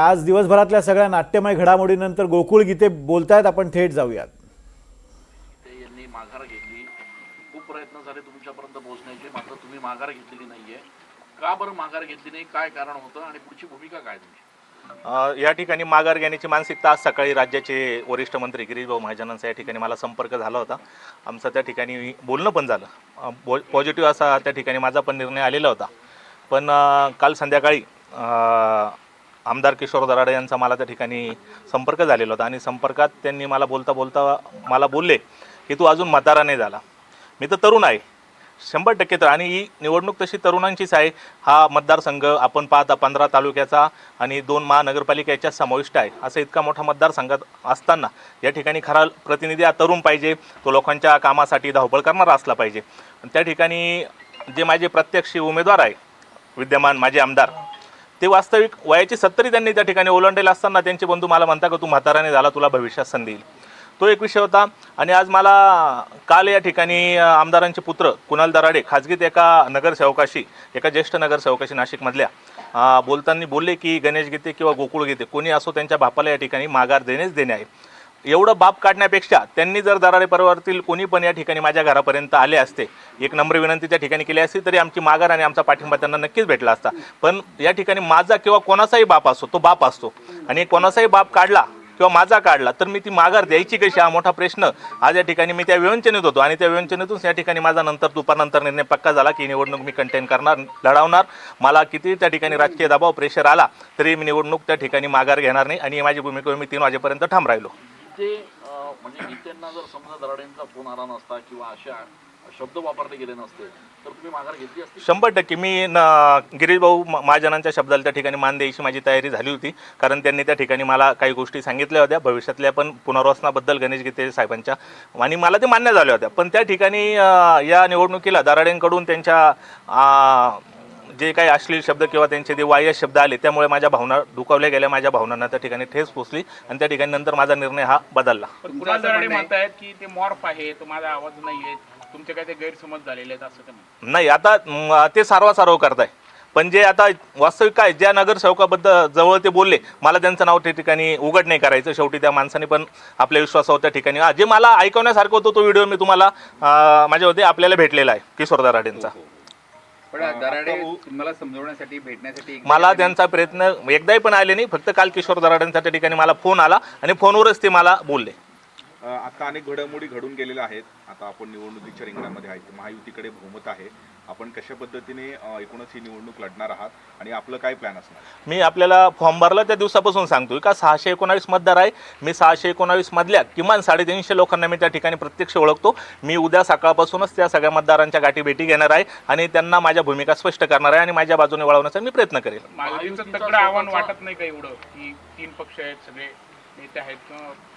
आज दिवसभरातल्या सगळ्या नाट्यमय घडामोडीनंतर गोकुळ गीते बोलतायत, आपण थेट जाऊयात. यांनी माघार घेतली, खूप प्रयत्न झाले तुमच्यापर्यंत पोहोचण्याचे, मात्र तुम्ही माघार घेतलेली नाहीये. का बरं माघार घेतली नाही, काय कारण होतं आणि पुढची भूमिका काय तुमची? या ठिकाणी माघार घेण्याची मानसिकता आज सकाळी राज्याचे वरिष्ठ मंत्री गिरीश भाऊ महाजनांचा या ठिकाणी मला संपर्क झाला होता. आमचं त्या ठिकाणी बोलणं पण झालं. पॉझिटिव्ह असा त्या ठिकाणी माझा पण निर्णय आलेला होता. पण काल संध्याकाळी आमदार किशोर दराडे यांचा मला त्या ठिकाणी संपर्क झालेला होता आणि संपर्कात त्यांनी मला बोलता बोलता मला बोलले की तू अजून म्हातारा नाही झाला. मी तर तरुण आहे 100% तर, आणि ही निवडणूक तशी तरुणांचीच आहे. हा मतदारसंघ आपण पाहता 15 तालुक्याचा आणि 2 महानगरपालिका याच्यात समाविष्ट आहे. असं इतका मोठा मतदारसंघात असताना या ठिकाणी खरा प्रतिनिधी हा तरुण पाहिजे, तो लोकांच्या कामासाठी धावपळ करणारा असला पाहिजे. त्या ठिकाणी जे माझे प्रत्यक्ष उमेदवार आहे विद्यमान माझे आमदार, ते वास्तविक वयाची 70 त्यांनी त्या ठिकाणी ओलांडलेलं असताना त्यांचे बंधू मला म्हणता की तू म्हाताराने झाला, तुला भविष्यात संधी येईल. तो एक विषय होता. आणि आज मला काल या ठिकाणी आमदारांचे पुत्र कुणाल दराडे खाजगीत एका नगरसेवकाशी, एका ज्येष्ठ नगरसेवकाशी नाशिकमधल्या बोलताना बोलले की गणेश गीते किंवा गोकुळ गीते कोणी असो त्यांच्या बापाला या ठिकाणी माघार देणे आहे. एवढं बाप काढण्यापेक्षा त्यांनी जर दराडे परिवारातील कोणी पण या ठिकाणी माझ्या घरापर्यंत आले असते, एक नम्र विनंती त्या ठिकाणी केली असती, तरी आमची माघार आणि आमचा पाठिंबा त्यांना नक्कीच भेटला असता. पण या ठिकाणी माझा किंवा कोणाचाही बाप असतो, तो बाप असतो आणि कोणाचाही बाप काढला किंवा माझा काढला तर मी ती माघार द्यायची कशी, हा मोठा प्रश्न आज या ठिकाणी मी त्या विवंचनेत होतो. आणि त्या विवंचनेतून या ठिकाणी माझा दुपारनंतर निर्णय पक्का झाला की निवडणूक मी कंटेन करणार, लढवणार. मला किती त्या ठिकाणी राजकीय दबाव प्रेशर आला तरी मी निवडणूक त्या ठिकाणी माघार घेणार नाही आणि माझी भूमिकेवर मी 3 वाजेपर्यंत ठाम राहिलो. ते म्हणजे गीतेंना जर समजा दराडेंचा फोन आला नसता किंवा अशा शब्द वापरले गेले नसते तर तुम्ही माघार घेतली असती? 100% मी गिरीश भाऊ महाजनांच्या शब्दाला त्या ठिकाणी मान द्यायची माझी तयारी झाली होती. कारण त्यांनी त्या ठिकाणी मला काही गोष्टी सांगितल्या होत्या भविष्यातल्या पण पुनर्वसनाबद्दल गणेश गीते साहेबांच्या, आणि मला ते मान्य झाल्या होत्या. पण त्या ठिकाणी या निवडणुकीला दराडेंकडून त्यांच्या जे काही अश्लील शब्द किंवा त्यांचे जे वाह्य शब्द आले त्यामुळे माझ्या भावना दुखावल्या गेल्या, माझ्या भावनांना त्या ठिकाणी ठेस पोचली आणि त्या ठिकाणी नंतर माझा निर्णय हा बदलला. कुणाल दराडे म्हणतायत की ते मॉर्फ आहे, तो माझा आवाज नाही आहे, तुमचे काय ते गैरसमज झालेले आहेत असं ते म्हणतात. नाही, आता ते सारवासारव करताय. पण जे आता वास्तविक काय, ज्या नगरसेवकाबद्दल जवळ ते बोलले, मला त्यांचं नाव त्या ठिकाणी उघड नाही करायचं. शेवटी त्या माणसाने पण आपल्या विश्वासावर त्या ठिकाणी जे मला ऐकवण्यासारखं होतं तो व्हिडिओ मी तुम्हाला माझ्या होते आपल्याला भेटलेला आहे किशोर दराडेंचा. पण दराडे मला समजवण्यासाठी भेटण्यासाठी मला त्यांचा प्रयत्न एकदाही पण आले नाही. फक्त काल किशोर दराडेंचा त्या ठिकाणी मला फोन आला आणि फोनवरच ते मला बोलले. आता अनेक घडामोडी घडून गेलेल्या आहेत. आता आपण निवडणुकीच्या रिंगणामध्ये आहे, महायुतीकडे बहुमत आहे. आपण कशा पद्धतीने एकूणच ही निवडणूक लढणार आहात आणि आपलं काय प्लॅन असणार? मी आपल्याला फॉर्म भरला त्या दिवसापासून सांगतोय का 619 मतदार आहे. मी 619 मधल्या किमान 350 लोकांना मी त्या ठिकाणी प्रत्यक्ष ओळखतो. मी उद्या सकाळपासूनच त्या सगळ्या मतदारांच्या गाठीभेटी घेणार आहे आणि त्यांना माझ्या भूमिका स्पष्ट करणार आहे आणि माझ्या बाजूने वळवण्याचा मी प्रयत्न करेल. महायुतीचं तगडं आव्हान वाटत नाही का एवढं की 3 पक्ष आहेत, सगळे नेते आहेत,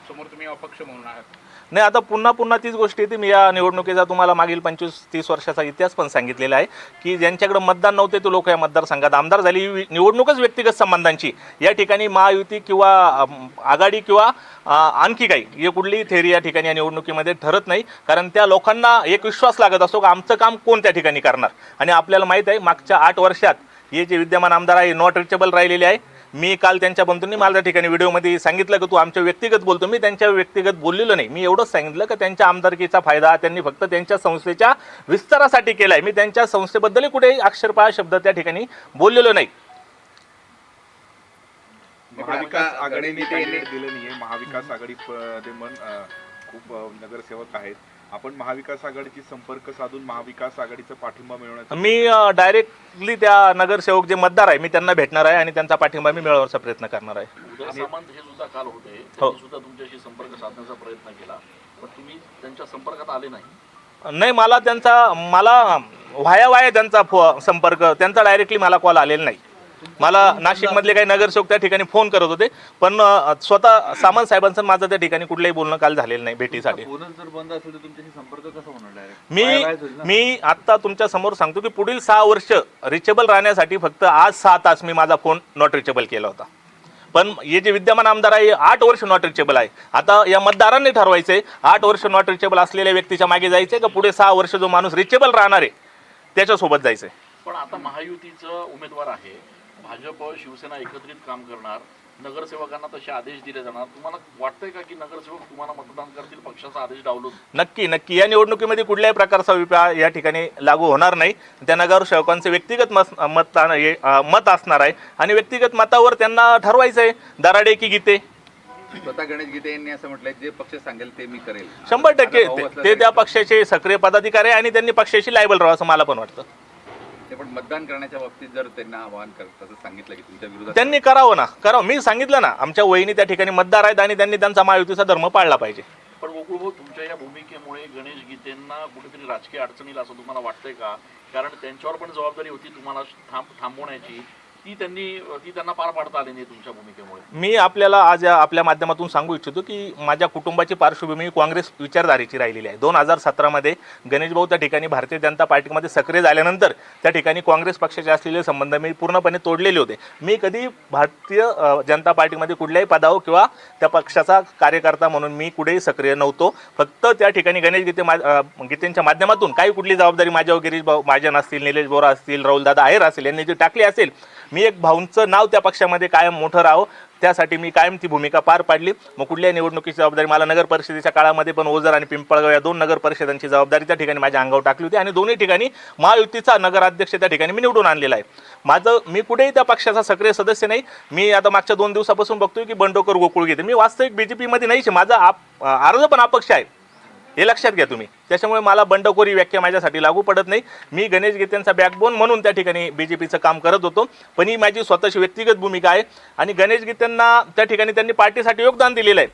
समोर तुम्ही अपक्ष म्हणून आहात? नाही, आता पुन्हा तीच गोष्ट येते. मी या निवडणुकीचा तुम्हाला मागील 25-30 वर्षाचा इतिहास पण सांगितलेला आहे की ज्यांच्याकडे मतदान नव्हते ते लोक या मतदारसंघात आमदार झाली. निवडणूकच व्यक्तिगत संबंधांची, या ठिकाणी महायुती किंवा आघाडी किंवा आणखी काही हे कुठलीही थेरी या ठिकाणी या निवडणुकीमध्ये ठरत नाही. कारण त्या लोकांना एक विश्वास लागत असतो की आमचं काम कोण त्या ठिकाणी करणार. आणि आपल्याला माहीत आहे मागच्या 8 वर्षात हे जे विद्यमान आमदार आहे नॉट रिचेबल राहिलेले आहे. मी काल त्यांच्या बंधूंनी मला त्या ठिकाणी व्हिडिओमध्ये सांगितलं की तू आमच्या व्यक्तिगत बोलतो. मी त्यांच्या व्यक्तिगत बोललेलो नाही. मी एवढंच सांगितलं की त्यांच्या आमदारकीचा फायदा त्यांनी फक्त त्यांच्या संस्थेच्या विस्तारासाठी केला आहे. मी त्यांच्या संस्थेबद्दलही कुठेही अक्षरशः शब्द त्या ठिकाणी बोललेलो नाही. महाविकास आघाडीने कॅन्डिडेट दिलं नाहीये. महाविकास आघाडी खूप नगरसेवक आहेत. आपण महाविकास आघाडीची संपर्क साधून महाविकास आघाडीचा पाठिंबा मिळवण्याचा मी डायरेक्टली त्या नगरसेवक जे मतदार आहे मी त्यांना भेटणार आहे आणि त्यांचा पाठिंबा मी मिळवण्याचा प्रयत्न करणार आहे. उदय सामंत हे सुद्धा काल होते, त्यांनी सुद्धा तुमच्याशी संपर्क साधण्याचा प्रयत्न केला पण तुम्ही त्यांच्या संपर्कात आले नाही. नाही, मला वाया त्यांचा संपर्क, त्यांचा डायरेक्टली मला कॉल आलेला नाही. मला नाशिकमधले काही नगरसेवक त्या ठिकाणी फोन करत होते पण स्वतः सामंत साहेबांचं माझं त्या ठिकाणी कुठलंही बोलणं काल झालेलं नाही भेटीसाठी. जर बंद असेल तर तुमच्याशी संपर्क कसा होणार डायरेक्ट? मी आता तुमच्या समोर सांगतो की पुढील 6 वर्ष रिचेबल राहण्यासाठी फक्त आज 6 तास मी माझा फोन नॉट रिचेबल केला होता. पण हे जे विद्यमान आमदार आहे 8 वर्ष नॉट रिचेबल आहे. आता या मतदारांनी ठरवायचंय 8 वर्ष नॉट रिचेबल असलेल्या व्यक्तीच्या मागे जायचंय का पुढे 6 वर्ष जो माणूस रिचेबल राहणार आहे त्याच्यासोबत जायचंय. पण आता महायुतीचं उमेदवार आहे, भाजप शिवसेना एकत्रित काम करणार, नगरसेवकांना तसे आदेश दिले जाणार. तुम्हाला वाटतंय का की नगरसेवक तुम्हाला मतदान करतील पक्षाचा आदेश डावलून? नक्की या निवडणुकीमध्ये कुठल्याही प्रकारचा विपा या ठिकाणी लागू होणार नाही. त्या नगरसेवकांचे व्यक्तिगत मत असणार आहे आणि व्यक्तिगत मतावर त्यांना ठरवायचं आहे दराडे की गीते. स्वतः गणेश गीते यांनी असं म्हटलंय, जे पक्ष सांगेल ते मी करेल. 100% ते त्या पक्षाचे सक्रिय पदाधिकारी आहे आणि त्यांनी पक्षाशी लायबल राहावं असं मला पण वाटतं. ते पण मतदान करण्याच्या बाबतीत जर त्यांना आवाहन करत असं सांगितलं की तुमच्या विरोधात, त्यांनी करावं. मी सांगितलं ना, आमच्या वहिनी त्या ठिकाणी मतदार आहेत आणि त्यांनी त्यांचा महायुतीचा धर्म पाळला पाहिजे. पण गोकुळ भाऊ, तुमच्या या भूमिकेमुळे गणेश गीतेंना कुठेतरी राजकीय अडचणीला असं तुम्हाला वाटतंय का? कारण त्यांच्यावर पण जबाबदारी होती तुम्हाला थांबवण्याची, ती त्यांना पार पाडता आली नाही तुमच्या भूमिकेमुळे. मी आपल्याला आज आपल्या माध्यमातून सांगू इच्छितो की माझ्या कुटुंबाची पार्श्वभूमी काँग्रेस विचारधारेची राहिलेली आहे. 2017मध्ये गणेशभाऊ त्या ठिकाणी भारतीय जनता पार्टीमध्ये सक्रिय झाल्यानंतर त्या ठिकाणी काँग्रेस पक्षाचे असलेले संबंध मी पूर्णपणे तोडलेले होते. मी कधी भारतीय जनता पार्टीमध्ये कुठल्याही पदावर किंवा त्या पक्षाचा कार्यकर्ता म्हणून मी कुठेही सक्रिय नव्हतो. फक्त त्या ठिकाणी गणेश गीतेंच्या माध्यमातून काही कुठली जबाबदारी माझ्यावर गिरीश महाजन असतील, निलेश बोरा असतील, राहुलदादा आहेर असेल यांनी जी टाकली असेल, मी एक भाऊंचं नाव त्या पक्षामध्ये कायम मोठं राहावं त्यासाठी मी कायम ती भूमिका पार पाडली. मग कुठल्याही निवडणुकीची जबाबदारी मला नगर परिषदेच्या काळामध्ये पण ओझर आणि पिंपळगाव या 2 नगर परिषदांची जबाबदारी त्या ठिकाणी माझ्या अंगावर टाकली होती आणि दोन्ही ठिकाणी महायुतीचा नगराध्यक्ष त्या ठिकाणी मी निवडून आणलेला आहे. मी कुठेही त्या पक्षाचा सक्रिय सदस्य नाही. मी आता मागच्या 2 दिवसापासून बघतोय की बंडोकर गोकुळ गीते, मी वास्तविक बीजेपीमध्ये नाहीच. माझा अर्ज पण अपक्ष आहे, हे लक्षात घ्या तुम्ही. त्याच्यामुळे मला बंडखोरी व्याख्या माझ्यासाठी लागू पडत नाही. मी गणेश गीतेंचा बॅकबोन म्हणून त्या ठिकाणी बीजेपीचं काम करत होतो, पण ही माझी स्वतःची व्यक्तिगत भूमिका आहे आणि गणेश गीतेंना त्या ठिकाणी त्यांनी पार्टीसाठी योगदान दिलेलं आहे.